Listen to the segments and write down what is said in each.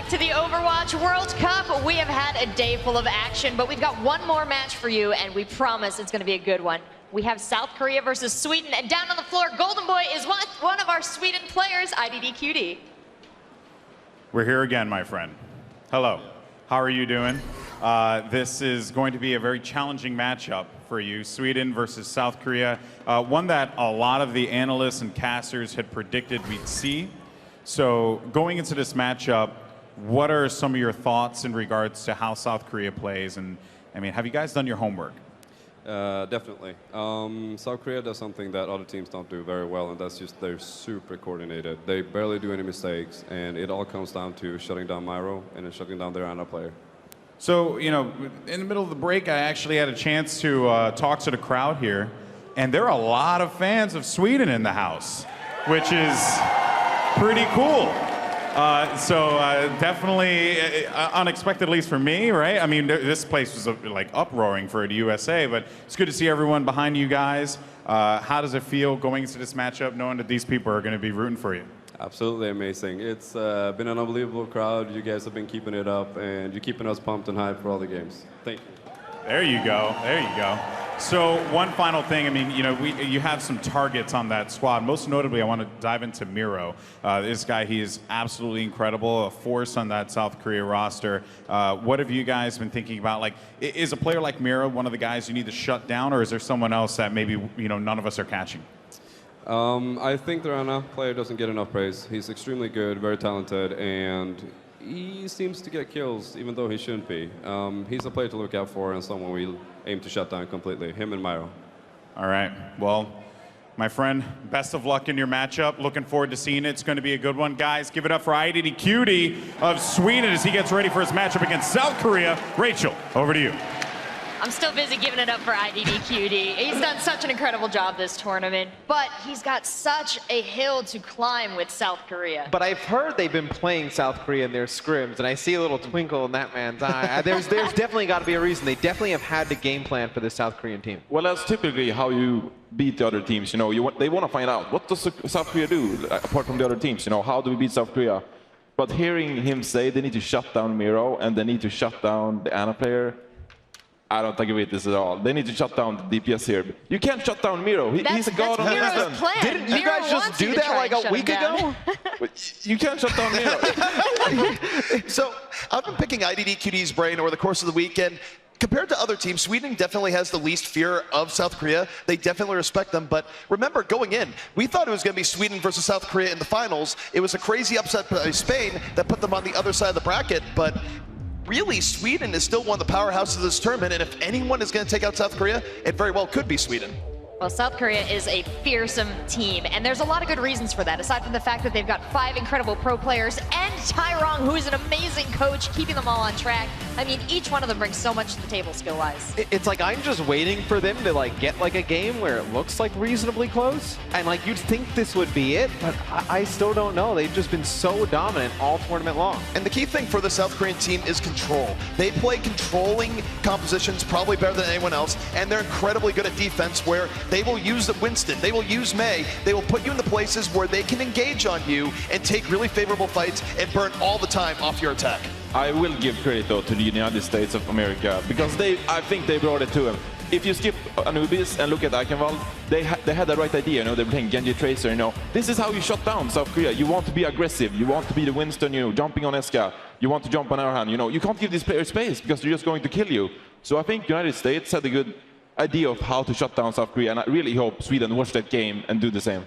back to the Overwatch World Cup. We have had a day full of action, but we've got one more match for you, and we promise it's going to be a good one. We have South Korea versus Sweden, and down on the floor, Golden Boy is one of our Sweden players, IDDQD. We're here again, my friend. Hello. How are you doing? This is going to be a very challenging matchup for you, Sweden versus South Korea, one that a lot of the analysts and casters had predicted we'd see. So going into this matchup, what are some of your thoughts in regards to how South Korea plays? And I mean, have you guys done your homework? Definitely. South Korea does something that other teams don't do very well, and that's just they're super coordinated. They barely do any mistakes, and it all comes down to shutting down Myro and then shutting down their Ana player. So, you know, in the middle of the break, I actually had a chance to talk to the crowd here, and there are a lot of fans of Sweden in the house, which is pretty cool. Definitely unexpected, at least for me, right? I mean, this place was like uproaring for the USA, but it's good to see everyone behind you guys. How does it feel going into this matchup, knowing that these people are going to be rooting for you? Absolutely amazing. It's been an unbelievable crowd. You guys have been keeping it up, and you're keeping us pumped and hyped for all the games. Thank you. There you go. There you go. So one final thing, I mean, you know, you have some targets on that squad. Most notably, I want to dive into Myro. This guy, he is absolutely incredible, a force on that South Korea roster. What have you guys been thinking about? Like, is a player like Myro one of the guys you need to shut down, or is there someone else that maybe, you know, none of us are catching? I think the Ana player doesn't get enough praise. He's extremely good, very talented, and he seems to get kills, even though he shouldn't be. He's a player to look out for and someone we aim to shut down completely, him and Myro. All right. Well, my friend, best of luck in your matchup. Looking forward to seeing it. It's going to be a good one. Guys, give it up for IDDQD of Sweden as he gets ready for his matchup against South Korea. Rachel, over to you. I'm still busy giving it up for IDDQD. He's done such an incredible job this tournament, but he's got such a hill to climb with South Korea. But I've heard they've been playing South Korea in their scrims, and I see a little twinkle in that man's eye. There's definitely got to be a reason. They definitely have had the game plan for the South Korean team. Well, that's typically how you beat the other teams. You know, they want to find out, what does South Korea do apart from the other teams? You know, how do we beat South Korea? But hearing him say they need to shut down Myro and they need to shut down the Ana player, I don't agree with this at all. They need to shut down the DPS here. You can't shut down Myro. He's a god on the island. Didn't you guys just do that like a week ago? You can't shut down Myro. So I've been picking IDDQD's brain over the course of the weekend. Compared to other teams, Sweden definitely has the least fear of South Korea. They definitely respect them. But remember, going in, we thought it was going to be Sweden versus South Korea in the finals. It was a crazy upset by Spain that put them on the other side of the bracket. But really, Sweden is still one of the powerhouses of this tournament, and if anyone is going to take out South Korea, it very well could be Sweden. Well, South Korea is a fearsome team, and there's a lot of good reasons for that, aside from the fact that they've got 5 incredible pro players and Tyrong, who is an amazing coach, keeping them all on track. I mean, each one of them brings so much to the table skill-wise. It's like I'm just waiting for them to like get like a game where it looks like reasonably close, and like you'd think this would be it, but I still don't know. They've just been so dominant all tournament long. And the key thing for the South Korean team is control. They play controlling compositions probably better than anyone else, and they're incredibly good at defense where they will use Winston, they will use Mei, they will put you in the places where they can engage on you and take really favorable fights and burn all the time off your attack. I will give credit though to the United States of America because I think they brought it to him. If you skip Anubis and look at Eichenwald, they had the right idea, you know, they were playing Genji Tracer, you know. This is how you shut down South Korea. You want to be aggressive, you want to be the Winston, you know, jumping on Eska, you want to jump on Arhan, you know. You can't give these players space because they're just going to kill you. So I think United States had a good idea of how to shut down South Korea, and I really hope Sweden watch that game and do the same.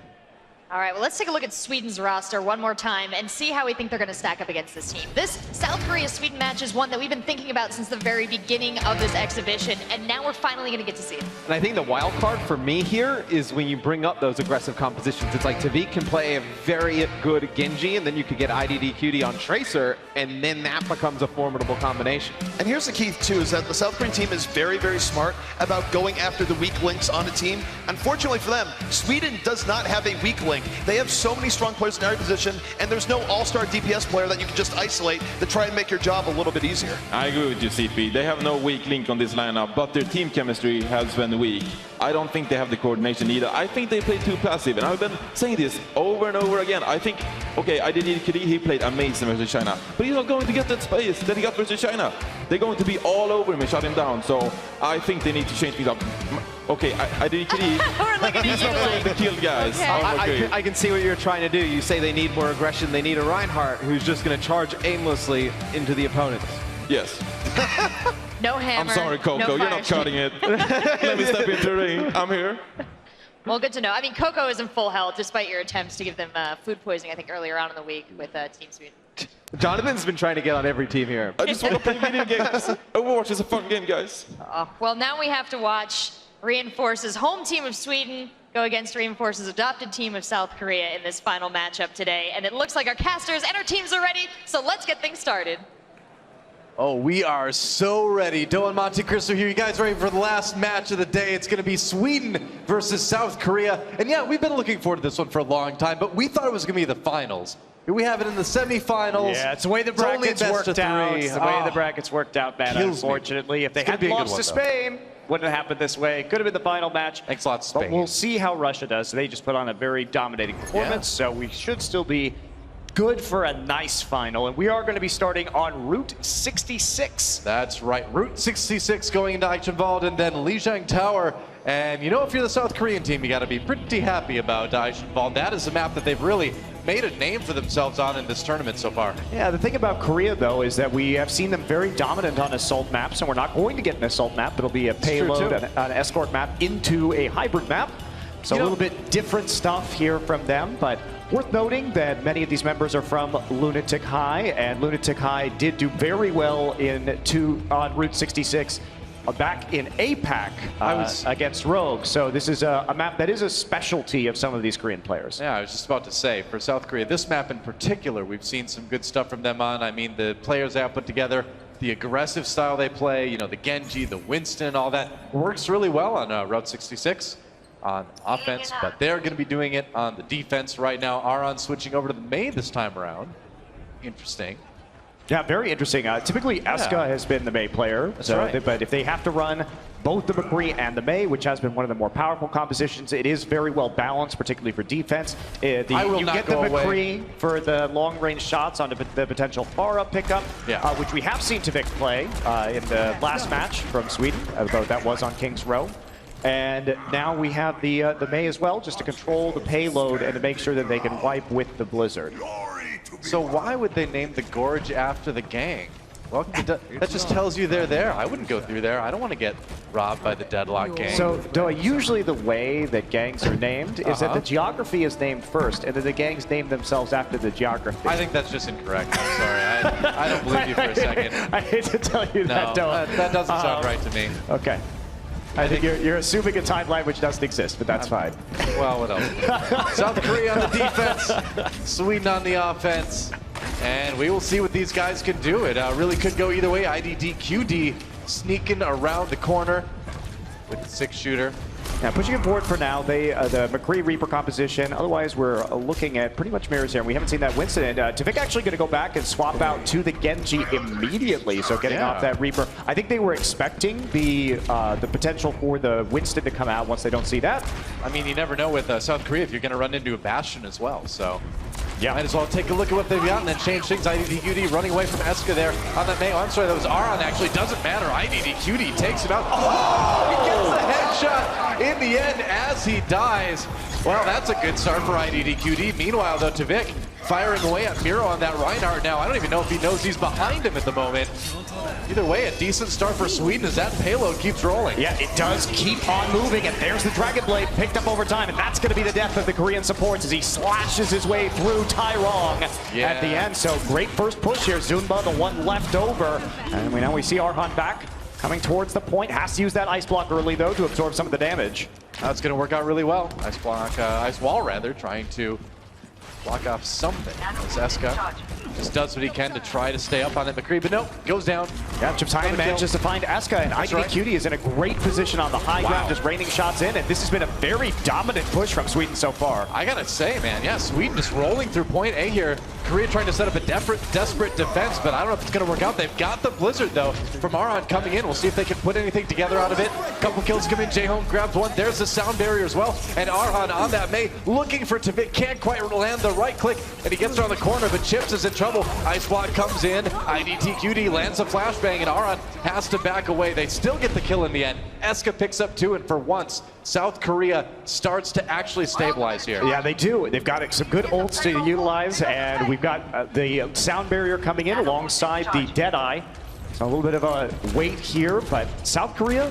All right, well, let's take a look at Sweden's roster one more time and see how we think they're going to stack up against this team. This South Korea-Sweden match is one that we've been thinking about since the very beginning of this exhibition, and now we're finally going to get to see it. And I think the wild card for me here is when you bring up those aggressive compositions. It's like Tavik can play a very good Genji, and then you could get IDDQD on Tracer, and then that becomes a formidable combination. And here's the key, too, is that the South Korean team is very, very smart about going after the weak links on a team. Unfortunately for them, Sweden does not have a weak link. They have so many strong players in every position, and there's no all-star DPS player that you can just isolate to try and make your job a little bit easier. I agree with you, CP. They have no weak link on this lineup, but their team chemistry has been weak. I don't think they have the coordination either. I think they play too passive, and I've been saying this over and over again. I think, okay, IDDQD, he played amazing versus China, but he's not going to get that space that he got versus China. They're going to be all over him and shut him down, so I think they need to change things up. Okay, IDDQD, We're looking at he's you not playing the like, kill guys. okay. I can see what you're trying to do. You say they need more aggression. They need a Reinhardt who's just going to charge aimlessly into the opponents. Yes. No hammer. I'm sorry, Coco, no you're not cutting it. Let me step into the ring. I'm here. Well, good to know. I mean, Coco is in full health despite your attempts to give them food poisoning, I think, earlier on in the week with Team Sweden. Jonathan's been trying to get on every team here. I just want to play video games. Overwatch is a fun game, guys. Well, now we have to watch Reinforce's home team of Sweden go against Reinforce's adopted team of South Korea in this final matchup today. And it looks like our casters and our teams are ready, so let's get things started. Oh, we are so ready. Doan Monte Cristo here. You guys ready for the last match of the day? It's going to be Sweden versus South Korea. And yeah, we've been looking forward to this one for a long time, but we thought it was going to be the finals. Here we have it in the semifinals. Yeah, it's the way the It's only brackets best worked of out. three. It's the way Oh, the brackets worked out, man, kills me. unfortunately. If they It's gonna had be a good lost one, to though. Spain, wouldn't have happened this way. Could have been the final match. Thanks a lot, But Spain. we'll see how Russia does. They just put on a very dominating performance, so we should still be good for a nice final. And we are going to be starting on Route 66. That's right. Route 66 going into Eichenwald and then Lijiang Tower. And you know, if you're the South Korean team, you got to be pretty happy about Eichenwald. That is a map that they've really made a name for themselves on in this tournament so far. Yeah, the thing about Korea, though, is that we have seen them very dominant on assault maps, and we're not going to get an assault map. It'll be a payload, an escort map into a hybrid map. So a little bit different stuff here from them, but worth noting that many of these members are from Lunatic High, and Lunatic High did do very well on Route 66 back in APAC against Rogue. So this is a map that is a specialty of some of these Korean players. Yeah, I was just about to say, for South Korea, this map in particular, we've seen some good stuff from them on. I mean, the players they have put together, the aggressive style they play, you know, the Genji, the Winston, all that works really well on Route 66 on offense, but they're going to be doing it on the defense right now. Aron switching over to the main this time around. Interesting. Yeah, very interesting. Typically, Eska has been the Mei player, but if they have to run both the McCree and the Mei, which has been one of the more powerful compositions, it is very well balanced, particularly for defense. You get the McCree for the long-range shots on the potential far-up pickup, which we have seen Tvik play in the last match from Sweden, although that was on King's Row. And now we have the Mei as well, just to control the payload and to make sure that they can wipe with the Blizzard. So why would they name the gorge after the gang? Well, that just tells you they're there. I wouldn't go through there. I don't want to get robbed by the Deadlock gang. So, Doa, usually the way that gangs are named is that the geography is named first, and then the gangs name themselves after the geography. I think that's just incorrect. I'm sorry. I don't believe you for a second. I hate to tell you that, Doa. That doesn't sound right to me. Okay. I think you're assuming a timeline which doesn't exist, but that's fine. Well, what else? South Korea on the defense, Sweden on the offense, and we will see what these guys can do. It really could go either way. IDDQD sneaking around the corner with the 6-shooter. Now, pushing it forward for now, the McCree Reaper composition. Otherwise, we're looking at pretty much mirrors here. We haven't seen that Winston. And Tvik actually going to go back and swap out to the Genji immediately. So getting off that Reaper. I think they were expecting the potential for the Winston to come out once they don't see that. I mean, you never know with South Korea if you're going to run into a Bastion as well. So yeah, might as well take a look at what they've got and then change things. IDDQD running away from Eska there on that Mei. Oh, I'm sorry, that was Aron actually. Doesn't matter. IDDQD takes him out. Oh, he gets the headshot in the end as he dies. Well, that's a good start for IDDQD. Meanwhile, though, Tvik firing away at Miro on that Reinhardt now. I don't even know if he knows he's behind him at the moment. Either way, a decent start for Sweden as that payload keeps rolling. Yeah, it does keep on moving, and there's the Dragon Blade picked up over time, and that's going to be the death of the Korean supports as he slashes his way through Tyrong at the end. So great first push here. Zunba, the one left over. And we see Arhan back, coming towards the point. Has to use that ice block early, though, to absorb some of the damage. That's going to work out really well. Ice block, ice wall rather, trying to block off something. As Eska just does what he can to try to stay up on that McCree, but no, goes down. Yeah, Chipsine manages to find Eska, and IDDQD is in a great position on the high ground, just raining shots in, and this has been a very dominant push from Sweden so far. I gotta say, man, yeah, Sweden just rolling through point A here. Korea trying to set up a desperate defense, but I don't know if it's gonna work out. They've got the Blizzard, though, from Aron coming in. We'll see if they can put anything together out of it. Couple kills come in, Jaehong grabs one. There's the sound barrier as well, and Aron on that Mei, looking for Tavik, can't quite land the right click, and he gets around the corner, but Chips is in trouble. Ice Block comes in, IDTQD lands a flashbang, and Aron has to back away. They still get the kill in the end. Eska picks up 2, and for once, South Korea starts to actually stabilize here. Yeah, they do. They've got some good ults to utilize, and we've got the sound barrier coming in alongside the Deadeye. So a little bit of a wait here, but South Korea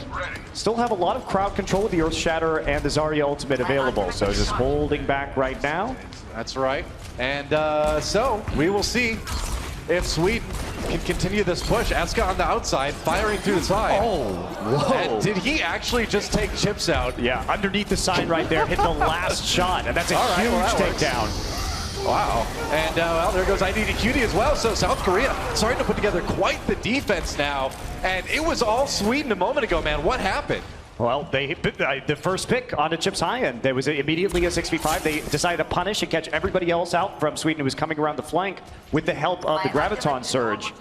still have a lot of crowd control with the Earth Shatter and the Zarya ultimate available. So just holding back right now. That's right. And so we will see if Sweden can continue this push. Eska on the outside, firing through the side. Oh, whoa. And did he actually just take Chips out? Yeah, underneath the sign right there, hit the last shot, and that's a huge takedown. Wow. And well, there goes IDDQD as well. So South Korea starting to put together quite the defense now. And it was all Sweden a moment ago, man. What happened? Well, they hit the first pick onto Chips High, and there was immediately a 6v5. They decided to punish and catch everybody else out from Sweden who was coming around the flank with the help of the Graviton Surge.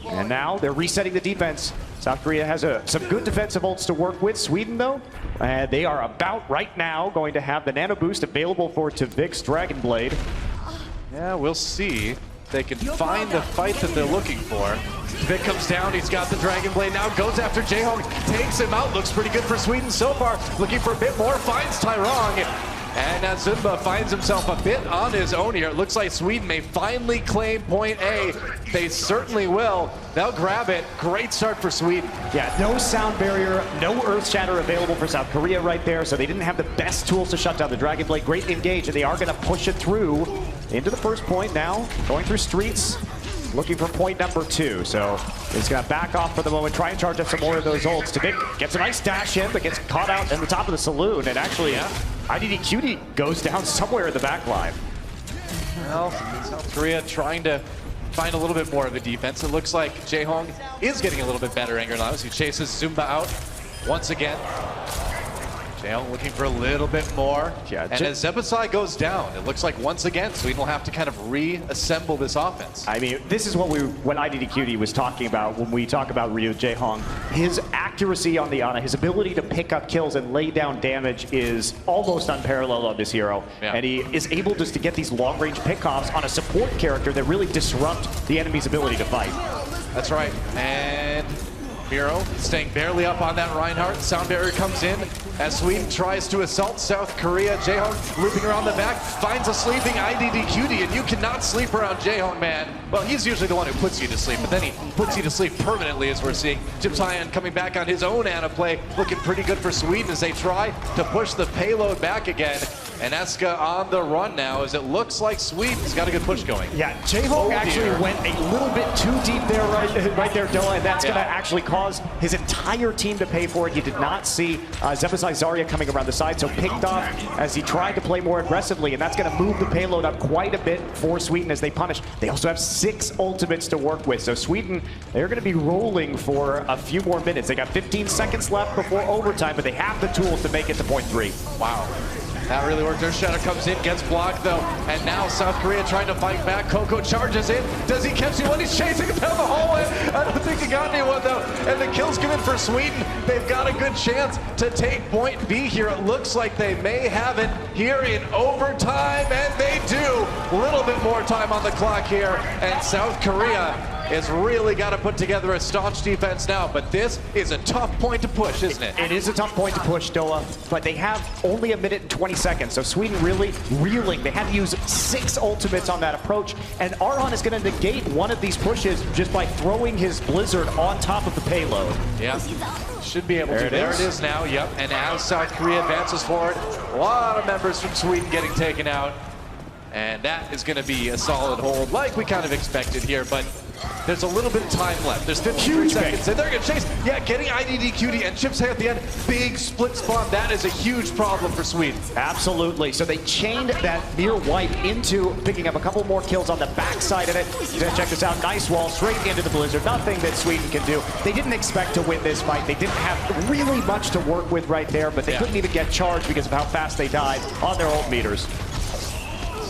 And now they're resetting the defense. South Korea has some good defensive ults to work with. Sweden, though, they are about right now going to have the Nano Boost available for Tavik's Dragon Blade. Yeah, we'll see if they can find the fight that they're looking for. Vic comes down, he's got the Dragon Blade now, goes after Jaehong, takes him out, looks pretty good for Sweden so far, looking for a bit more, finds Tyrong. And Zumba finds himself a bit on his own here. It looks like Sweden may finally claim point A. They certainly will. They'll grab it. Great start for Sweden. Yeah, no sound barrier, no Earth Shatter available for South Korea right there, so they didn't have the best tools to shut down the Dragon Blade. Great engage, and they are going to push it through into the first point now, going through streets, looking for point number 2. So he's going to back off for the moment, try and charge up some more of those ults. Tavik gets a nice dash in, but gets caught out in the top of the saloon, and actually, IDDQD goes down somewhere in the back line. Well, South Korea trying to find a little bit more of a defense. It looks like Jaehong is getting a little bit better anger now as he chases Zumba out once again. Jaehong looking for a little bit more. Yeah, and as Zebasai goes down, it looks like once again Sweden will have to kind of reassemble this offense. I mean, this is what IDDQD was talking about when we talk about Ryu Jaehong. His accuracy on the Ana, his ability to pick up kills and lay down damage is almost unparalleled on this hero. Yeah. And he is able just to get these long-range pickoffs on a support character that really disrupt the enemy's ability to fight. That's right. And Miro staying barely up on that Reinhardt. Sound barrier comes in as Sweden tries to assault South Korea. Jaehong looping around the back, finds a sleeping IDDQD, and you cannot sleep around Jaehong, man. Well, he's usually the one who puts you to sleep, but then he puts you to sleep permanently, as we're seeing. Chipsine coming back on his own Ana play, looking pretty good for Sweden as they try to push the payload back again. And Eska on the run now, as it looks like Sweden's got a good push going. Yeah, Jaehong actually went a little bit too deep there, right there, Doa, and that's going to actually cause his entire team to pay for it. He did not see Zebasai Zarya coming around the side, so picked off as he tried to play more aggressively, and that's going to move the payload up quite a bit for Sweden as they punish. They also have 6 ultimates to work with, so Sweden, they're going to be rolling for a few more minutes. They got 15 seconds left before overtime, but they have the tools to make it to point 3. Wow. That really worked. Earth Shadow comes in, gets blocked though, and now South Korea trying to fight back. Coco charges in. Does he catch anyone? He's chasing him down the hallway. I don't think he got anyone though. And the kills come in for Sweden. They've got a good chance to take point B here. It looks like they may have it here in overtime, and they do. A little bit more time on the clock here, and South Korea is really got to put together a staunch defense now, but this is a tough point to push, isn't it? It is a tough point to push, Doa, but they have only a minute and 20 seconds, so Sweden really reeling. They had to use 6 ultimates on that approach, and Aron is going to negate one of these pushes just by throwing his Blizzard on top of the payload. Yeah, should be able to. There it is now, yep, and as South Korea advances forward, a lot of members from Sweden getting taken out, and that is going to be a solid hold like we kind of expected here, but There's a little bit of time left. There's 53 seconds, and they're going to chase. Yeah, getting IDDQD and Chip's Hay at the end. Big split spawn. That is a huge problem for Sweden. Absolutely. So they chained that near wipe into picking up a couple more kills on the backside of it. Check this out. Nice wall straight into the Blizzard. Nothing that Sweden can do. They didn't expect to win this fight. They didn't have really much to work with right there, but they couldn't even get charged because of how fast they died on their ult meters.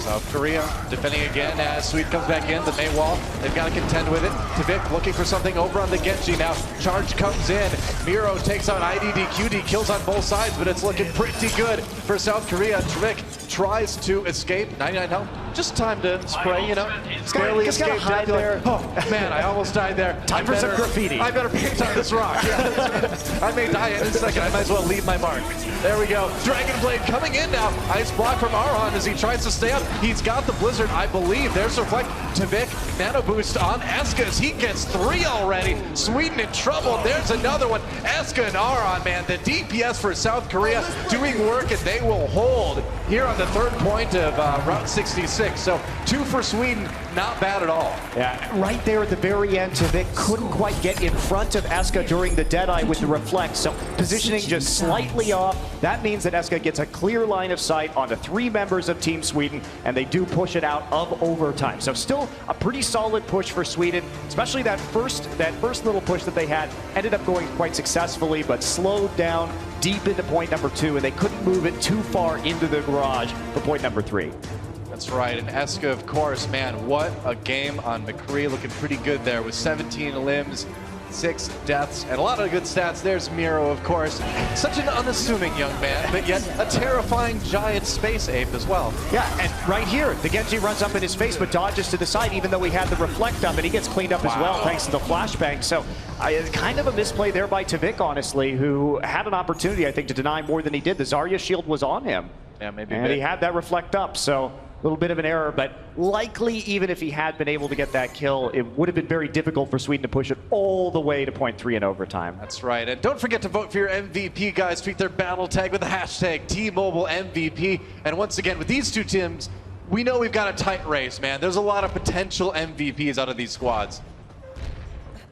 South Korea defending again as Sweden comes back in. The May wall, they've got to contend with it. Tvik looking for something over on the Genji now. Charge comes in. Miro takes out IDDQD, kills on both sides, but it's looking pretty good for South Korea. Tvik tries to escape. 99 health. Just time to spray, you know. Barely escaped hide there. Oh, man, I almost died there. Time for some graffiti. I better paint on this rock. Yeah, I may die in a second. I might as well leave my mark. There we go. Dragon Blade coming in now. Ice block from Aron as he tries to stay up. He's got the Blizzard, I believe. There's Reflect. Tvik, nano boost on Eska as he gets 3 already. Sweden in trouble. There's another one. Eska and Aron, man. The DPS for South Korea doing work, and they will hold here on the 3rd point of Route 66. So 2 for Sweden, not bad at all. Yeah, right there at the very end, Tvik couldn't quite get in front of Eska during the Deadeye with the Reflect, so positioning just slightly off. That means that Eska gets a clear line of sight on the 3 members of Team Sweden, and they do push it out of overtime. So still a pretty solid push for Sweden, especially that first little push that they had ended up going quite successfully, but slowed down deep into point number 2, and they couldn't move it too far into the garage for point number 3. That's right, and Eska, of course, man, what a game on McCree, looking pretty good there with 17 limbs, 6 deaths, and a lot of good stats. There's Miro, of course. Such an unassuming young man, but yet a terrifying giant space ape as well. Yeah, and right here, the Genji runs up in his face, but dodges to the side, even though he had the Reflect up, and he gets cleaned up as well, thanks to the flashbang. So, kind of a misplay there by Tvik, honestly, who had an opportunity, I think, to deny more than he did. The Zarya shield was on him. Yeah, maybe. And he had that Reflect up, so a little bit of an error, but likely even if he had been able to get that kill, it would have been very difficult for Sweden to push it all the way to point 3 in overtime. That's right, and don't forget to vote for your MVP, guys. Tweet their battle tag with the hashtag T-Mobile MVP. And once again, with these 2 teams, we know we've got a tight race, man. There's a lot of potential MVPs out of these squads.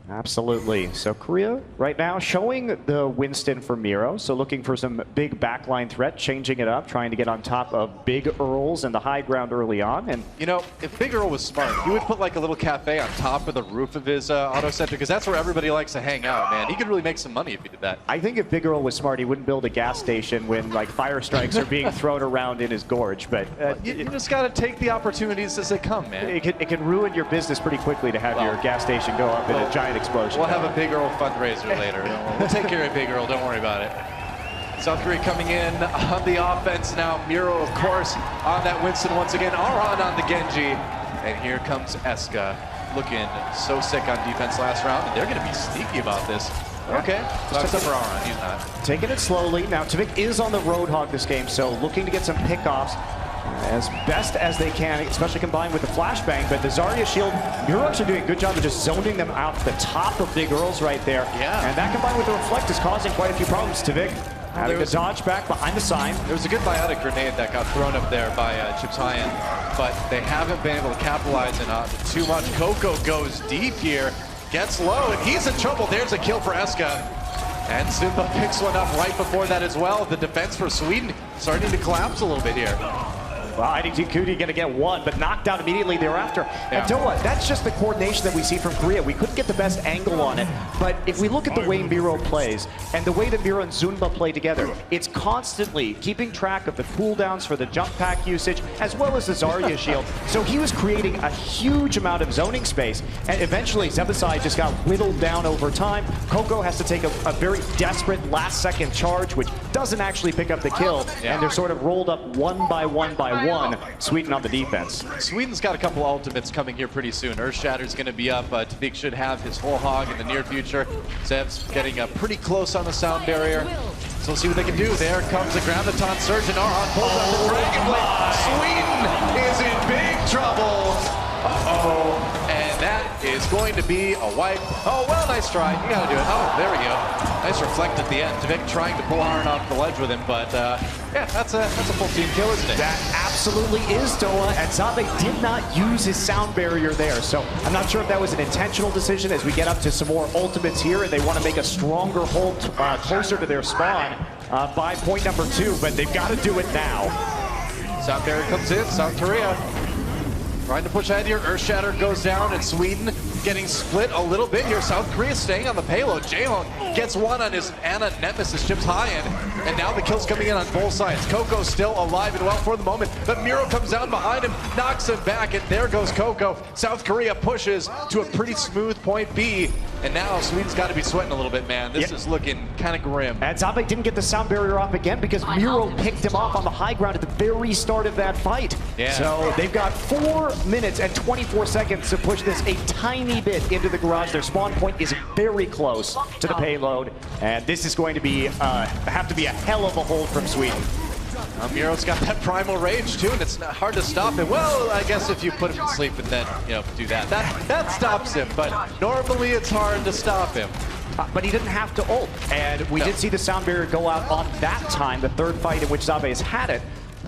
Absolutely. So Korea right now showing the Winston for Miro. So looking for some big backline threat, changing it up, trying to get on top of Big Earls and the high ground early on. And you know, if Big Earl was smart, he would put like a little cafe on top of the roof of his auto center, because that's where everybody likes to hang out, man. He could really make some money if he did that. I think if Big Earl was smart, he wouldn't build a gas station when like fire strikes are being thrown around in his gorge. But you just got to take the opportunities as they come, man. It can ruin your business pretty quickly to have your gas station go up in a giant explosion. We'll have a Big Earl fundraiser later. We'll take care of Big Earl, don't worry about it. South Korea coming in on the offense now. Miro, of course, on that Winston once again. Aron on the Genji. And here comes Eska, looking so sick on defense last round. And they're going to be sneaky about this. Okay, except for Aron, he's not. Taking it slowly. Now, Tvik is on the Roadhog this game, so looking to get some pickoffs as best as they can, especially combined with the flashbang. But the Zarya shield, you're actually doing a good job of just zoning them out to the top of Big Earls right there. Yeah. And that combined with the Reflect is causing quite a few problems to Tvik. Having to dodge back behind the sign. There was a good biotic grenade that got thrown up there by Chip's Hay, but they haven't been able to capitalize on it too much. Coco goes deep here, gets low, and he's in trouble. There's a kill for Eska. And Zumba picks one up right before that as well. The defense for Sweden starting to collapse a little bit here. Well, IDDQD going to get one, but knocked out immediately thereafter. Yeah. And you know what? That's just the coordination that we see from Korea. We couldn't get the best angle on it, but if we look at the way Miro plays and the way that Miro and Zunba play together, it's constantly keeping track of the cooldowns for the jump pack usage as well as the Zarya shield. So he was creating a huge amount of zoning space, and eventually Zebasai just got whittled down over time. Coco has to take a very desperate last-second charge, which doesn't actually pick up the kill, and they're sort of rolled up one by one by one, Sweden on the defense. Sweden's got a couple ultimates coming here pretty soon. Earthshatter's going to be up. Tvik should have his whole hog in the near future. Zeb's getting pretty close on the sound barrier. So we'll see what they can do. There comes the Graviton Surge, and Aron pulls out the Dragon Blade. Sweden is in big trouble. Uh-oh. And that is going to be a wipe. Oh, well, nice try. You got to do it. Oh, there we go. Nice reflect at the end. Tvik trying to pull Harn off the ledge with him, but yeah, that's a full team kill, isn't it? That absolutely is, Doa, and Zabe did not use his sound barrier there, so I'm not sure if that was an intentional decision as we get up to some more ultimates here, and they want to make a stronger hold closer to their spawn by point number 2, but they've got to do it now. Sound barrier comes in, South Korea trying to push ahead here. Earthshatter goes down, and Sweden getting split a little bit here. South Korea staying on the payload. Jaehong gets one on his Ana Nemesis, chips high end, and now the kills coming in on both sides. Coco still alive and well for the moment, but Miro comes down behind him, knocks him back, and there goes Coco. South Korea pushes to a pretty smooth point B, and now Sweden's got to be sweating a little bit, man. This is looking kind of grim. And Zabe didn't get the sound barrier off again because Miro picked him off on the high ground at the very start of that fight. Yeah. So they've got 4 minutes and 24 seconds to push this a tiny bit into the garage. Their spawn point is very close to the payload, and this is going to be have to be a hell of a hold from Sweden. Miro's got that primal rage too, and it's not hard to stop him. Well, I guess if you put him to sleep and then, you know, do that. That stops him, but normally it's hard to stop him. But he didn't have to ult, and we did see the sound barrier go out on that time, the third fight in which Zabe has had it.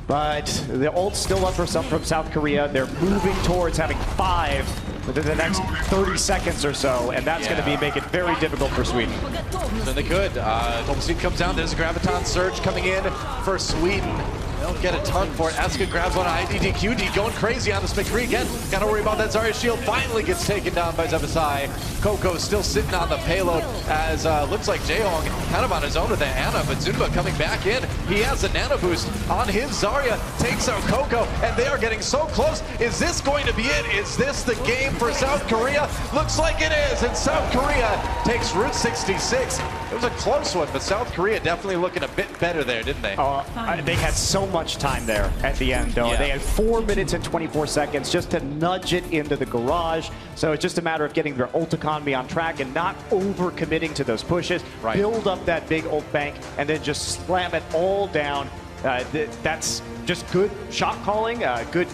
But the ult's still up for some from South Korea. They're moving towards having 5 within the next 30 seconds or so, and that's going to be make it very difficult for Sweden. So they could. Sweden comes down. There's a Graviton Surge coming in for Sweden. Don't get a ton for it. Asuka grabs one on IDDQD, going crazy on this McCree again. Gotta worry about that Zarya shield. Finally gets taken down by Zebasai. Coco still sitting on the payload as looks like Jaehong kind of on his own with the Ana, but Zunba coming back in. He has a nano boost on his Zarya, takes out Coco, and they are getting so close. Is this going to be it? Is this the game for South Korea? Looks like it is, and South Korea takes Route 66. It was a close one, but South Korea definitely looking a bit better there, didn't they? They had so much time there at the end, though. Yeah. They had 4 minutes and 24 seconds just to nudge it into the garage. So it's just a matter of getting their ult economy on track and not over-committing to those pushes. Right. Build up that big ult bank and then just slam it all down. That's just good shot calling, good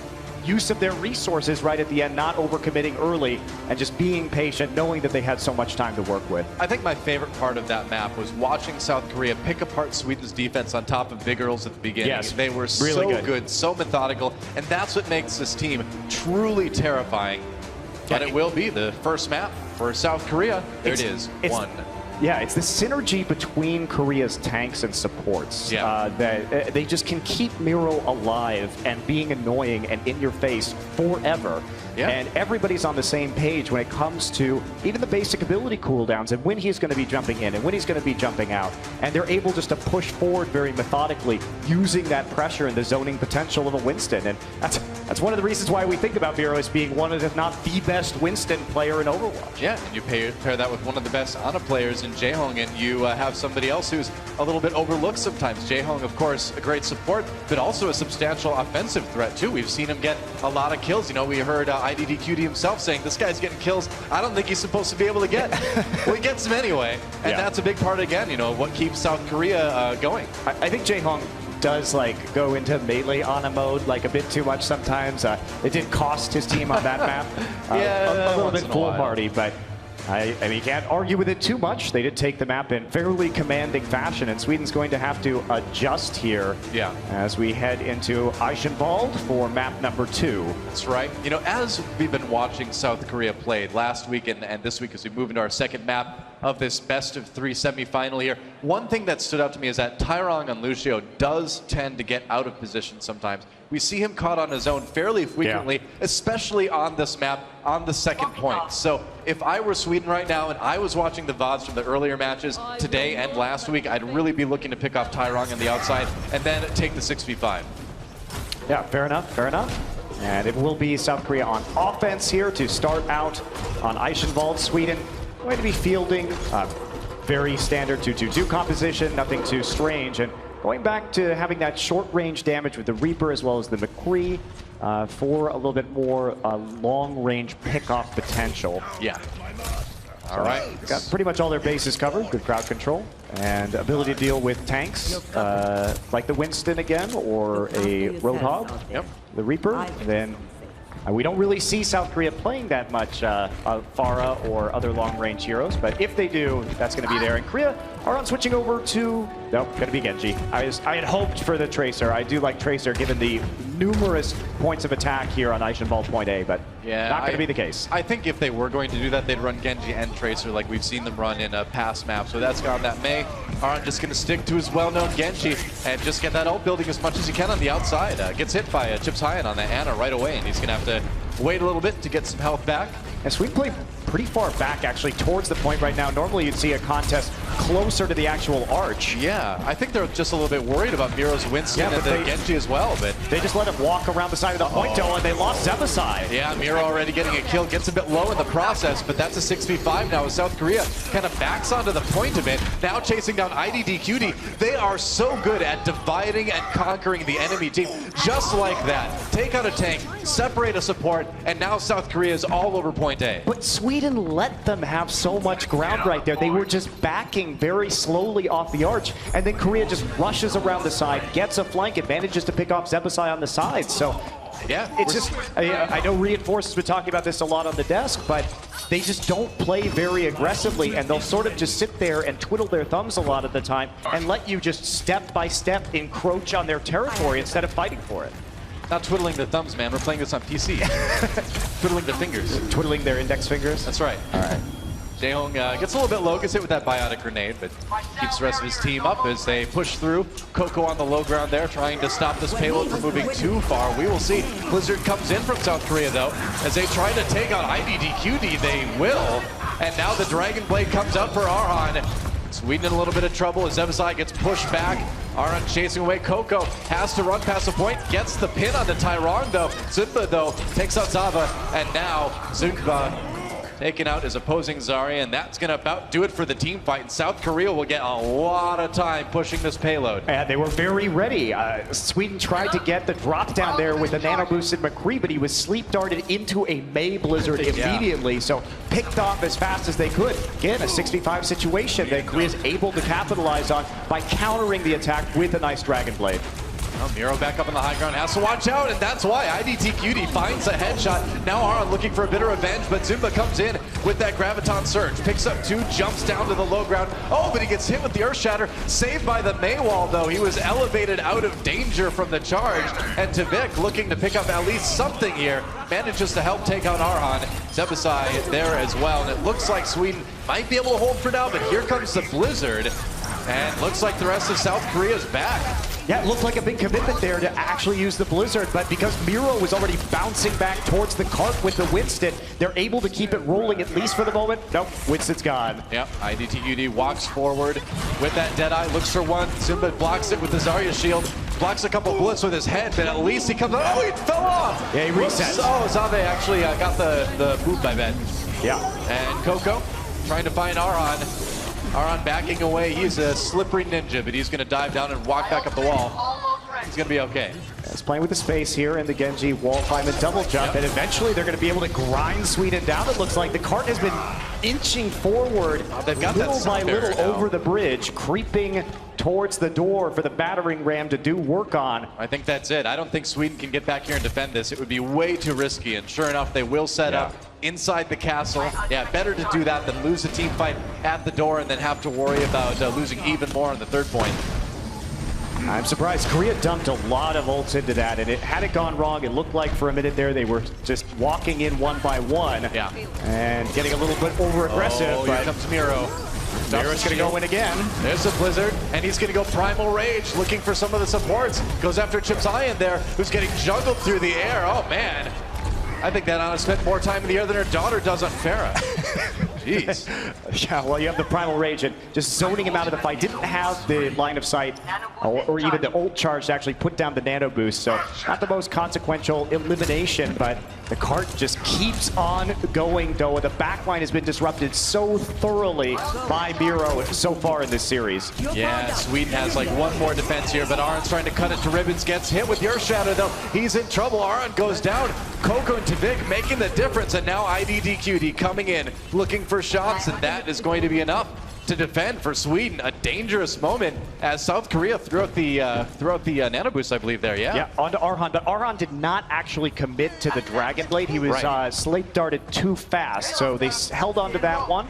use of their resources right at the end, not overcommitting early and just being patient, knowing that they had so much time to work with. I think my favorite part of that map was watching South Korea pick apart Sweden's defense on top of Big Earls at the beginning. Yes, they were really so good, so methodical, and that's what makes this team truly terrifying. But it will be the first map for South Korea. There it is, one. Yeah, it's the synergy between Korea's tanks and supports that they just can keep Miro alive and being annoying and in your face forever. Yeah. And everybody's on the same page when it comes to even the basic ability cooldowns and when he's going to be jumping in and when he's going to be jumping out. And they're able just to push forward very methodically using that pressure and the zoning potential of a Winston. And that's one of the reasons why we think about Miro as being one of, if not the best Winston player in Overwatch. Yeah, and you pair that with one of the best Ana players in Jaehong, and you have somebody else who's a little bit overlooked sometimes. Jaehong, of course, a great support, but also a substantial offensive threat, too. We've seen him get a lot of kills. You know, we heard IDDQD himself saying, this guy's getting kills I don't think he's supposed to be able to get. Well, he gets them anyway, and that's a big part, again, you know, what keeps South Korea going. I think Jaehong does like go into melee Ana mode like a bit too much sometimes. It did cost his team on that map a little bit foolhardy, but I mean, you can't argue with it too much. They did take the map in fairly commanding fashion, and Sweden's going to have to adjust here as we head into Eichenwald for map number 2. That's right. You know, as we've been watching South Korea play last week and this week as we move into our second map of this best-of-3 semifinal here, one thing that stood out to me is that Tyrong and Lucio does tend to get out of position sometimes. We see him caught on his own fairly frequently, especially on this map, on the second point. So if I were Sweden right now and I was watching the VODs from the earlier matches today and last week, I'd really be looking to pick off Tyrong on the outside and then take the 6v5. Yeah, fair enough, fair enough. And it will be South Korea on offense here to start out on Eichenwald. Sweden going to be fielding very standard 2-2-2 composition, nothing too strange. And going back to having that short-range damage with the Reaper as well as the McCree for a little bit more long-range pick-off potential. Yeah. All right. Got pretty much all their bases covered. Good crowd control and ability to deal with tanks like the Winston again or a Roadhog. Yep. The Reaper. And then We don't really see South Korea playing that much Pharah or other long-range heroes, but if they do, that's going to be there. And Korea are on switching over to, nope, going to be Genji. I had hoped for the Tracer. I do like Tracer given the numerous points of attack here on Eichenwald Point A, but not going to be the case. I think if they were going to do that, they'd run Genji and Tracer like we've seen them run in past maps. So that's gone that Mei. Aron just going to stick to his well-known Genji and just get that ult building as much as he can on the outside. Gets hit by Chips Hyan on that Ana right away, and he's going to have to wait a little bit to get some health back. And Sweden played pretty far back, actually, towards the point right now. Normally, you'd see a contest closer to the actual arch. Yeah, I think they're just a little bit worried about Miro's Winston and the Genji as well, but they just let him walk around the side of the point, though, and they lost Zebasai. Yeah, Miro already getting a kill, gets a bit low in the process, but that's a 6v5 now as South Korea kind of backs onto the point of it. Now chasing down IDDQD. They are so good at dividing and conquering the enemy team, just like that. Take out a tank, separate a support, and now South Korea is all over point A. But Sweden let them have so much ground right there. They were just backing very slowly off the arch, and then Korea just rushes around the side, gets a flank, and manages to pick off Zebasai on the side. So yeah, it's just, I know Reinforced's been talking about this a lot on the desk, but they just don't play very aggressively, and they'll sort of just sit there and twiddle their thumbs a lot of the time and let you just step by step encroach on their territory instead of fighting for it. Not twiddling their thumbs, man. We're playing this on PC. Twiddling their fingers. Twiddling their index fingers? That's right. All right. Jaehong gets a little bit low, gets hit with that biotic grenade, but keeps the rest of his team up as they push through. Coco on the low ground there, trying to stop this payload from moving too far. We will see. Blizzard comes in from South Korea, though, as they try to take out IDDQD. They will. And now the Dragon Blade comes out for Arhan. Sweden in a little bit of trouble as Zebasai gets pushed back. Arhan chasing away. Coco has to run past the point, gets the pin on the Tyrone, though. Zunba, though, takes out Zava, and now Zunba taking out his opposing Zarya, and that's gonna about do it for the team fight. And South Korea will get a lot of time pushing this payload. And they were very ready. Sweden tried to get the drop down there with a nano boosted McCree, but he was sleep darted into a Mei Blizzard immediately, so picked off as fast as they could. Again, a 6v5 situation that Korea's able to capitalize on by countering the attack with a nice Dragon Blade. Well, Miro back up on the high ground, has to watch out, and that's why IDTQD finds a headshot. Now Aron looking for a bit of revenge, but Zumba comes in with that Graviton Surge. Picks up two, jumps down to the low ground. Oh, but he gets hit with the Earth Shatter. Saved by the Mei wall, though. He was elevated out of danger from the charge. And Tavik, looking to pick up at least something here, manages to help take out Arhan. Zebasai there as well, and it looks like Sweden might be able to hold for now, but here comes the Blizzard. And looks like the rest of South Korea's back. Yeah, it looked like a big commitment there to actually use the Blizzard, but because Miro was already bouncing back towards the cart with the Winston, they're able to keep it rolling, at least for the moment. Nope, Winston's gone. Yep, IDTQD walks forward with that Deadeye, looks for one. Zumba blocks it with the Zarya shield, blocks a couple bullets with his head, but at least he comes, oh, he fell off! Yeah, he resets. Oh, Zave actually got the boot by Ben. Yeah. And Coco trying to find Arhan. Arhan backing away. He's a slippery ninja, but he's going to dive down and walk back up the wall. He's going to be okay. He's playing with the space here in the Genji wall climb and double jump, and eventually they're going to be able to grind Sweden down. It looks like the cart has been inching forward they've got little that by little now. over the bridge, creeping towards the door for the battering ram to do work on. I think that's it. I don't think Sweden can get back here and defend this. It would be way too risky, and sure enough, they will set up inside the castle. Yeah, better to do that than lose a team fight at the door and then have to worry about losing even more on the third point. I'm surprised. Korea dumped a lot of ults into that, and had it gone wrong, it looked like for a minute there they were just walking in one by one. Yeah. And getting a little bit over-aggressive. Oh, here comes Miro. Miro's going to go in again. There's a Blizzard, and he's going to go Primal Rage, looking for some of the supports. Goes after Chips Hyan there, who's getting juggled through the air. Oh, man. I think that Ana spent more time in the air than her daughter does on Pharah. Jeez. Yeah, well, you have the Primal Rage and just zoning him out of the fight. Didn't have the line of sight or even the ult charge to actually put down the nano boost. So not the most consequential elimination, but the cart just keeps on going, though. The backline has been disrupted so thoroughly by Miro so far in this series. Yeah, Sweden has like one more defense here, but Aron's trying to cut it to ribbons. Gets hit with the Earth Shatter, though. He's in trouble. Aron goes down. Coco and Tavik making the difference, and now IDDQD coming in, looking for shots, and that is going to be enough to defend for Sweden. A dangerous moment as South Korea threw out the nano boost, I believe there. Yeah, onto Arhan, but Arhan did not actually commit to the Dragon Blade. He was slate darted too fast, so they held on to that one.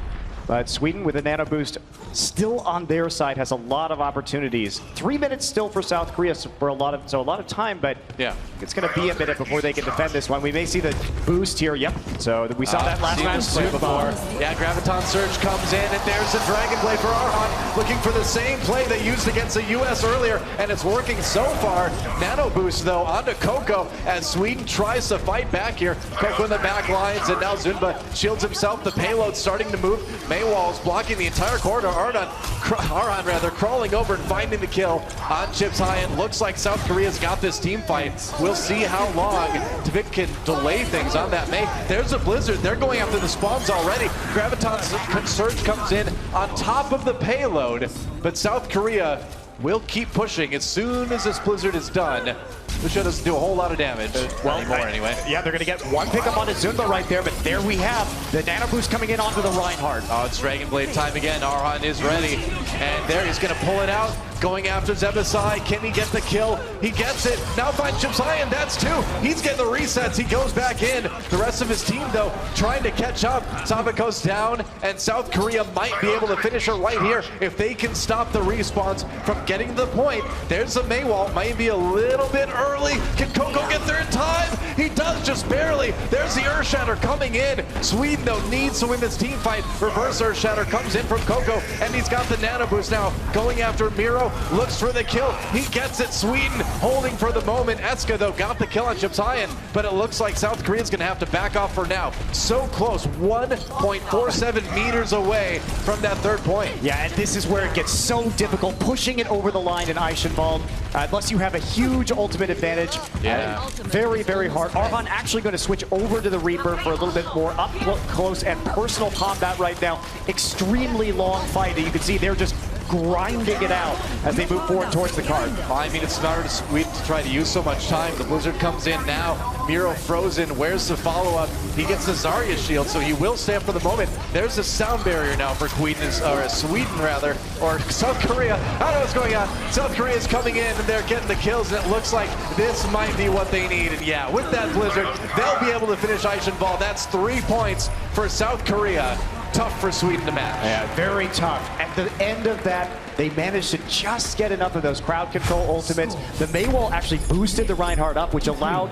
But Sweden with a nano boost still on their side has a lot of opportunities. 3 minutes still for South Korea for a lot of time, but yeah, it's going to be a minute before they can defend this one. We may see the boost here. Yep. So we saw that last match before. Yeah, Graviton Surge comes in, and there's a Dragon Blade for Arhan, looking for the same play they used against the US earlier, and it's working so far. Nano boost though onto Coco as Sweden tries to fight back here. Coco in the back lines, and now Zunba shields himself. The payload starting to move. Maywall's blocking the entire corridor. Arhan rather crawling over and finding the kill on Chips High, and looks like South Korea's got this team fight. We'll see how long Tvik can delay things on that May. There's a Blizzard. They're going after the spawns already. Graviton's Surge comes in on top of the payload, but South Korea will keep pushing as soon as this Blizzard is done. Lucio doesn't do a whole lot of damage anymore anyway. Yeah, they're going to get one pickup on Zunba right there, but there we have the nano boost coming in onto the Reinhardt. Oh, it's Dragon Blade time again. Arhan is ready, and there he's going to pull it out. Going after Zebasai. Can he get the kill? He gets it. Now finds Chips High, and that's two. He's getting the resets. He goes back in. The rest of his team, though, trying to catch up. Sabako's down, and South Korea might be able to finish her right here if they can stop the respawns from getting to the point. There's a Maywall. Might be a little bit early. Can Coco get there in time? He does, just barely. There's the Earthshatter coming in. Sweden, though, needs to win this team fight. Reverse Earthshatter comes in from Coco, and he's got the nano boost now. Going after Miro. Looks for the kill. He gets it. Sweden holding for the moment. Eska, though, got the kill on Chips High, but it looks like South Korea's going to have to back off for now. So close. 1.47 meters away from that third point. Yeah, and this is where it gets so difficult, pushing it over the line in Eichenwald. Unless you have a huge ultimate advantage. Yeah. Very, very hard. Arhan actually going to switch over to the Reaper for a little bit more up close and personal combat right now. Extremely long fight. You can see they're just grinding it out as they move forward towards the card. I mean, it's smarter to try to use so much time. The Blizzard comes in now. Miro frozen. Where's the follow-up? He gets the Zarya shield, so he will stay up for the moment. There's a sound barrier now for Sweden, rather, or South Korea. I don't know what's going on. South Korea is coming in, and they're getting the kills, and it looks like this might be what they need. And yeah, with that Blizzard, they'll be able to finish Eichenwald. That's 3 points for South Korea. Tough for Sweden to match. Yeah, very tough. At the end of that, they managed to just get enough of those crowd control ultimates. The Maywall actually boosted the Reinhardt up, which allowed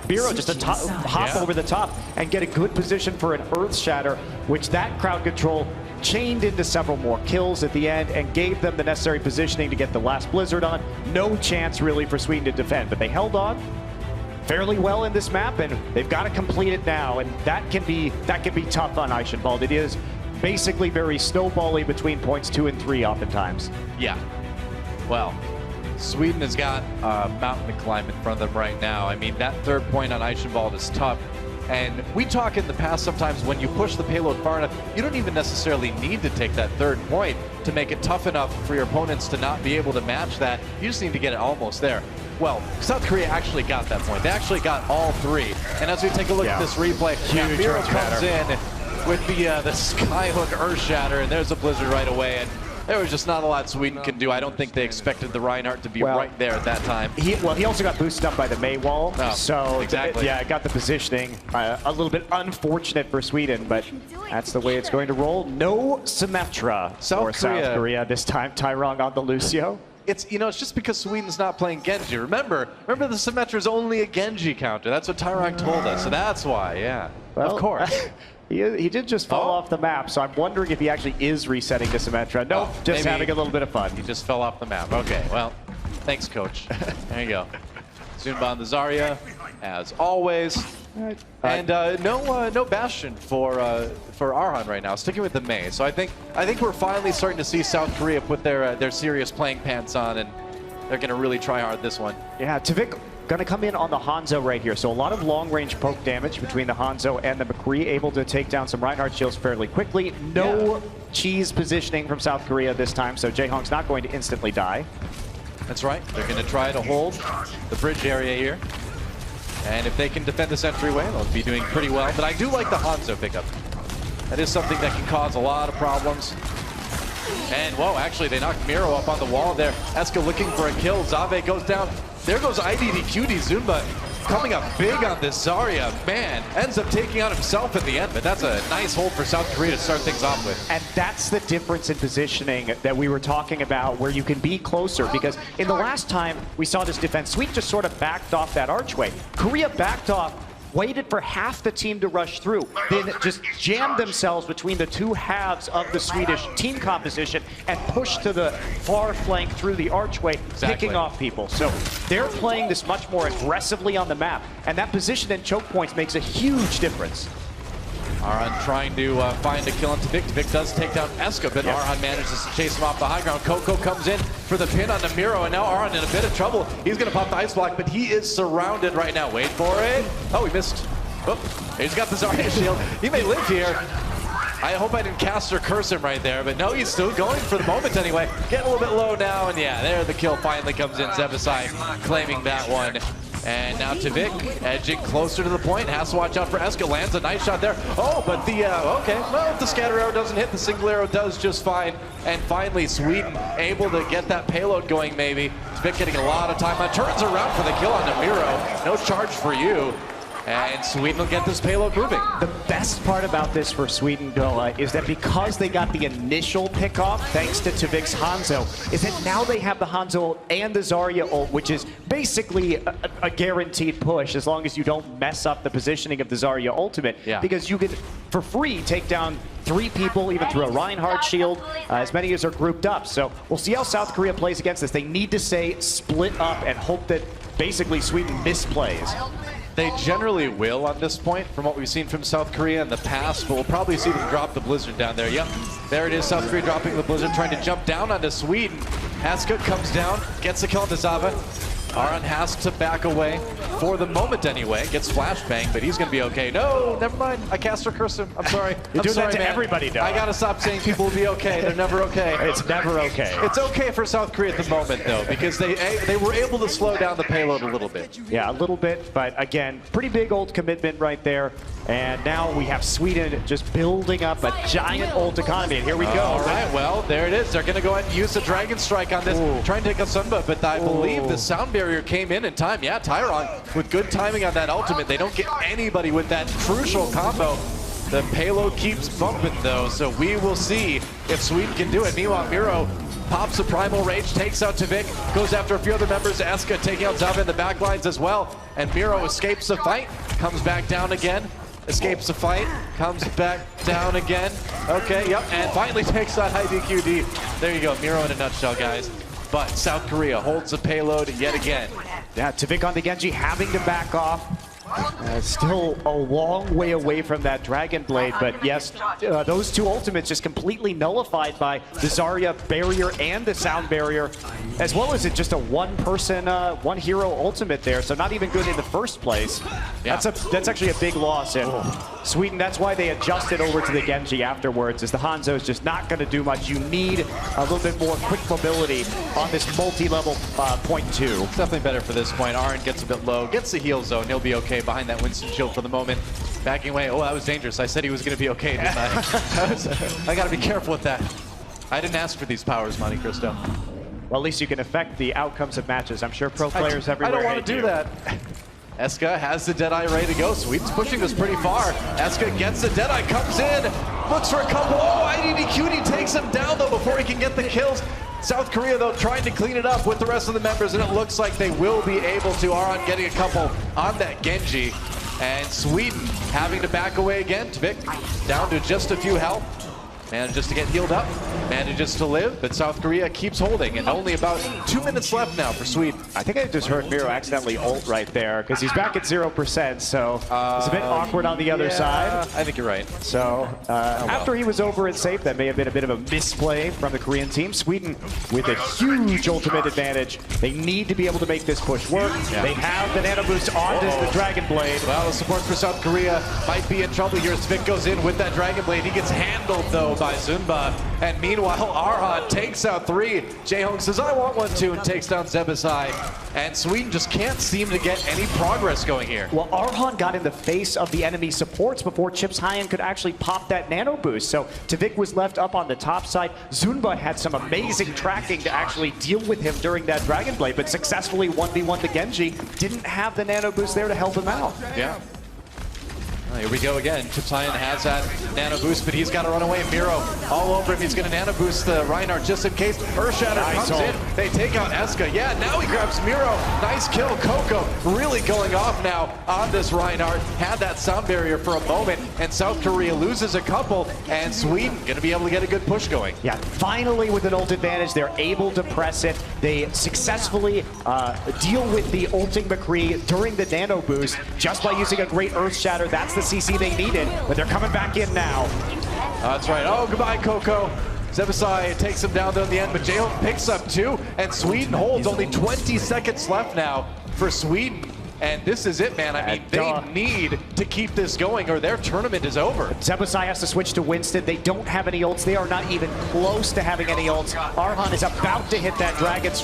Biro just to hop over the top and get a good position for an Earth Shatter, which that crowd control chained into several more kills at the end and gave them the necessary positioning to get the last Blizzard on. No chance really for Sweden to defend, but they held on fairly well in this map, and they've got to complete it now, and that can be tough on Eichenwald. It is basically very snowbally between points 2 and 3 oftentimes. Yeah. Well, Sweden has got a mountain to climb in front of them right now. I mean, that third point on Eichenwald is tough. And we talk in the past sometimes when you push the payload far enough, you don't even necessarily need to take that third point to make it tough enough for your opponents to not be able to match that. You just need to get it almost there. Well, South Korea actually got that point. They actually got all 3. And as we take a look at this replay, Miro comes in with the Skyhook Earth Shatter, and there's a Blizzard right away. And there was just not a lot Sweden can do. I don't think they expected the Reinhardt to be right there at that time. He also got boosted up by the Maywall, so exactly. Yeah, it got the positioning. A little bit unfortunate for Sweden, but that's the way it's going to roll. No Symmetra for South Korea this time. Tyrong on the Lucio. It's, you know, it's just because Sweden's not playing Genji. Remember the Symmetra's only a Genji counter. That's what Tyrong told us, so that's why, yeah. Well, of course. He did just fall off the map, so I'm wondering if he actually is resetting to Symmetra. No, just having a little bit of fun. He just fell off the map. Okay, well, thanks, coach. There you go. Zunba on the Zarya, as always. And no Bastion for Arhan right now, sticking with the Mei. So I think we're finally starting to see South Korea put their serious playing pants on, and they're going to really try hard this one. Yeah, Tvik going to come in on the Hanzo right here. So a lot of long-range poke damage between the Hanzo and the McCree, able to take down some Reinhardt shields fairly quickly. No cheese positioning from South Korea this time, so Jaehong's not going to instantly die. That's right. They're going to try to hold the bridge area here. And if they can defend this entryway, they'll be doing pretty well. But I do like the Hanzo pickup. That is something that can cause a lot of problems. And whoa, actually they knocked Miro up on the wall there. Eska looking for a kill. Zave goes down. There goes IDDQD. Zumba coming up big on this Zarya. Man, ends up taking out himself in the end, but that's a nice hold for South Korea to start things off with. And that's the difference in positioning that we were talking about, where you can be closer, because in the last time we saw this defense, Sweden just sort of backed off that archway. Korea backed off, waited for half the team to rush through, then just jammed themselves between the two halves of the Swedish team composition and pushed to the far flank through the archway, picking off people. So they're playing this much more aggressively on the map, and that position and choke points makes a huge difference. Arhan trying to find a kill on Tvik. Tvik does take down Eska, but Arhan manages to chase him off the high ground. Coco comes in for the pin on Miro, and now Arhan in a bit of trouble. He's going to pop the ice block, but he is surrounded right now. Wait for it. Oh, he missed. Oh, he's got the Zarya shield. He may live here. I hope I didn't cast or curse him right there, but no, he's still going for the moment anyway. Getting a little bit low now, and yeah, there the kill finally comes in. Zebasai claiming that one. And now Tvik edging closer to the point, has to watch out for Eska, lands a nice shot there. Oh, but the, okay, well, if the scatter arrow doesn't hit, the single arrow does just fine. And finally, Sweden able to get that payload going maybe. Tvik getting a lot of time, turns around for the kill on Miro. No charge for you. And Sweden will get this payload moving. The best part about this for Sweden, Dola, is that because they got the initial pickoff, thanks to Tvik's Hanzo, is that now they have the Hanzo ult and the Zarya ult, which is basically a guaranteed push as long as you don't mess up the positioning of the Zarya ultimate. Yeah. Because you can, for free, take down 3 people, even through a Reinhardt shield, as many as are grouped up. So we'll see how South Korea plays against this. They need to stay split up and hope that basically Sweden misplays. They generally will on this point, from what we've seen from South Korea in the past, but we'll probably see them drop the Blizzard down there. Yep, there it is, South Korea dropping the Blizzard, trying to jump down onto Sweden. Eska comes down, gets the kill on the Zava. Arhan has to back away, for the moment anyway. Gets flashbang, but he's going to be okay. No, never mind. I cast or curse him. I'm sorry. You're doing sorry, that to man. everybody, though. I got to stop saying people will be okay. They're never okay. It's never okay. It's okay for South Korea at the moment, though, because they were able to slow down the payload a little bit. Yeah, a little bit, but again, pretty big ult commitment right there. And now we have Sweden just building up a giant ult economy, and here we go. All right, well, there it is. They're going to go ahead and use the Dragon Strike on this, trying to take a Sunba, but I believe the sound barrier came in time. Yeah, Tyron with good timing on that ultimate. They don't get anybody with that crucial combo. The payload keeps bumping, though, so we will see if Sweden can do it. Meanwhile, Miro pops the Primal Rage, takes out Tvik, goes after a few other members. Eska taking out Zava in the back lines as well, and Miro escapes the fight, comes back down again. Escapes the fight, comes back down again. Okay, yep, and finally takes out IDQD. There you go, Miro in a nutshell, guys. But South Korea holds the payload yet again. Yeah, Tvik on the Genji having to back off. Still a long way away from that Dragon Blade, but yes, those 2 ultimates just completely nullified by the Zarya barrier and the sound barrier, as well as just a one-person, one-hero ultimate there, so not even good in the first place. Yeah. That's actually a big loss, and Sweden, that's why they adjusted over to the Genji afterwards, is the Hanzo is just not going to do much. You need a little bit more quick mobility on this multi-level point 2. It's definitely better for this point. Arhan gets a bit low, gets the heal zone, he'll be okay behind that Winston shield for the moment. Backing away. Oh, that was dangerous. I said he was going to be okay, didn't I? I got to be careful with that. I didn't ask for these powers, Monte Cristo. Well, at least you can affect the outcomes of matches. I'm sure pro players everywhere I don't want to do that. Eska has the Deadeye ready to go. Sweden's pushing this pretty far. Eska gets the Deadeye, comes in, looks for a couple. Oh, IDDQD takes him down, though, before he can get the kills. South Korea, though, trying to clean it up with the rest of the members, and it looks like they will be able to. Arhan getting a couple on that Genji. And Sweden having to back away again. Tvik down to just a few health. Manages to get healed up, manages to live, but South Korea keeps holding, and only about 2 minutes left now for Sweden. I think I just heard Miro accidentally ult right there, because he's back at 0%, so it's a bit awkward on the other side. I think you're right. So after he was over and safe, that may have been a bit of a misplay from the Korean team. Sweden with a huge ultimate advantage. They need to be able to make this push work. Yeah. They have the nano boost onto the Dragon Blade. Well, the support for South Korea might be in trouble here as Tvik goes in with that Dragon Blade. He gets handled, though, though by Zunba. And meanwhile, Arhan takes out 3. Jaehong says, I want one too, and takes down Zebasai. And Sweden just can't seem to get any progress going here. Well, Arhan got in the face of the enemy supports before Chips Hyen could actually pop that nano boost. So Tvik was left up on the top side. Zunba had some amazing tracking to actually deal with him during that Dragon Blade, but successfully 1v1 the Genji. Didn't have the nano boost there to help him out. Yeah. Here we go again. Chips Hyen has that nano boost, but he's got to run away. Miro all over him. He's going to nano boost the Reinhardt just in case. Earthshatter comes in. They take out Eska. Yeah, now he grabs Miro. Nice kill. Coco really going off now on this Reinhardt. Had that sound barrier for a moment, and South Korea loses a couple, and Sweden going to be able to get a good push going. Yeah, finally with an ult advantage, they're able to press it. They successfully deal with the ulting McCree during the nano boost just by using a great Earthshatter. That's the CC they needed, but they're coming back in now. That's right. Oh, goodbye, Coco. Zebasai takes him down there in the end, but Jaehong picks up 2, and Sweden holds. Only 20 seconds left now for Sweden. And this is it, man. I mean, they need to keep this going or their tournament is over. Zebasai has to switch to Winston. They don't have any ults. They are not even close to having any ults. Arhan is about to hit that Dragon's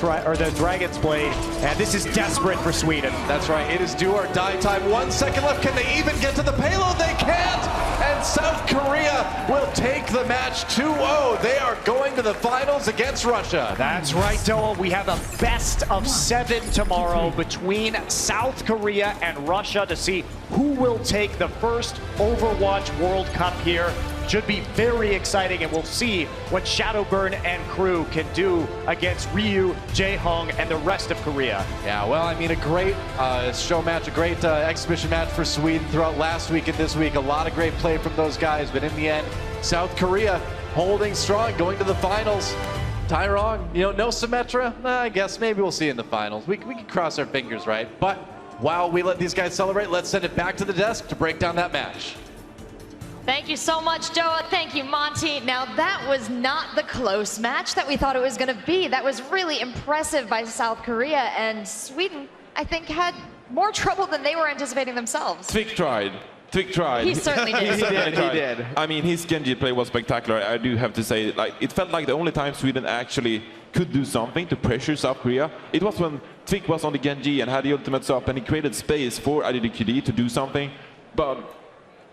Blade, and this is desperate for Sweden. That's right. It is do or die time. 1 second left. Can they even get to the payload? They can't. And South Korea will take the match 2-0. They are going to the finals against Russia. That's right, Doa. We have a best of 7 tomorrow between South Korea and Russia to see who will take the first Overwatch World Cup here. Should be very exciting, and we'll see what Shadowburn and crew can do against Ryu, Jaehong, and the rest of Korea. Yeah, well, I mean, a great show match, a great exhibition match for Sweden throughout last week and this week. A lot of great play from those guys, but in the end, South Korea holding strong, going to the finals. Tyrone, you know, no Symmetra? I guess maybe we'll see in the finals. We can cross our fingers, right? But while we let these guys celebrate, let's send it back to the desk to break down that match. Thank you so much, Doa. Thank you, Monty. Now, that was not the close match that we thought it was going to be. That was really impressive by South Korea, and Sweden, I think, had more trouble than they were anticipating themselves. Tvik tried. Tvik tried. He certainly did. He did. I mean, his Genji play was spectacular. I do have to say, like, it felt like the only time Sweden actually could do something to pressure South Korea. It was when Tvik was on the Genji and had the ultimates up, and he created space for IDDQD to do something. But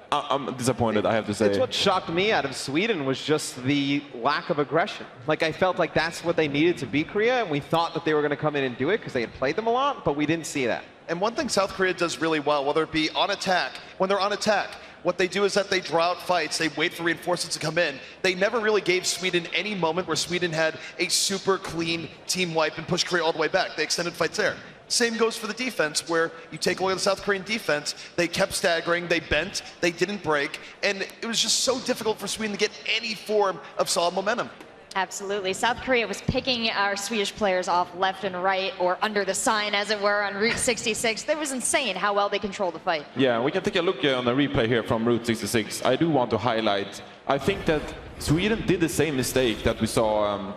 I'm disappointed, I have to say. It's what shocked me out of Sweden was just the lack of aggression. Like, I felt like that's what they needed to beat Korea, and we thought that they were going to come in and do it because they had played them a lot, but we didn't see that. And one thing South Korea does really well, whether it be on attack, when they're on attack, what they do is that they draw out fights, they wait for reinforcements to come in. They never really gave Sweden any moment where Sweden had a super clean team wipe and pushed Korea all the way back. They extended fights there. Same goes for the defense, where you take a look at the South Korean defense, they kept staggering, they bent, they didn't break, and it was just so difficult for Sweden to get any form of solid momentum. Absolutely. South Korea was picking our Swedish players off left and right, or under the sign, as it were, on Route 66. It was insane how well they controlled the fight. Yeah, we can take a look on the replay here from Route 66. I do want to highlight, I think that Sweden did the same mistake that we saw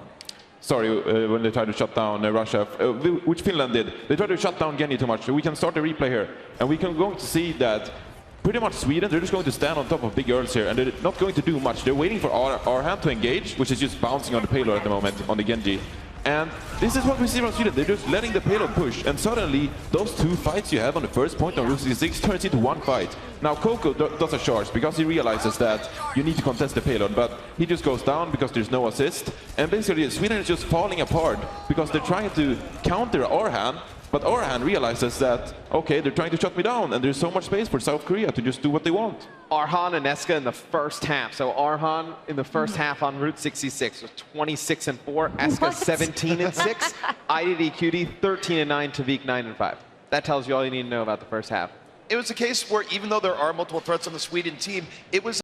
when they tried to shut down Russia, which Finland did. They tried to shut down Genji too much. So we can start the replay here, and we can going to see that pretty much Sweden, they're just going to stand on top of big Earls here, and they're not going to do much. They're waiting for our hand to engage, which is just bouncing on the payload at the moment on the Genji. And this is what we see from Sweden. They're just letting the payload push, and suddenly those 2 fights you have on the first point on Route 66 turns into 1 fight. Now Coco does a charge because he realizes that you need to contest the payload, but he just goes down because there's no assist, and basically Sweden is just falling apart because they're trying to counter our hand. But Arhan realizes that, okay, they're trying to shut me down, and there's so much space for South Korea to just do what they want. Arhan and Eska in the first half. So Arhan in the first half on Route 66 was 26-4, Eska 17-6, IDDQD 13-9, Tvik 9-5. That tells you all you need to know about the first half. It was a case where even though there are multiple threats on the Sweden team, it was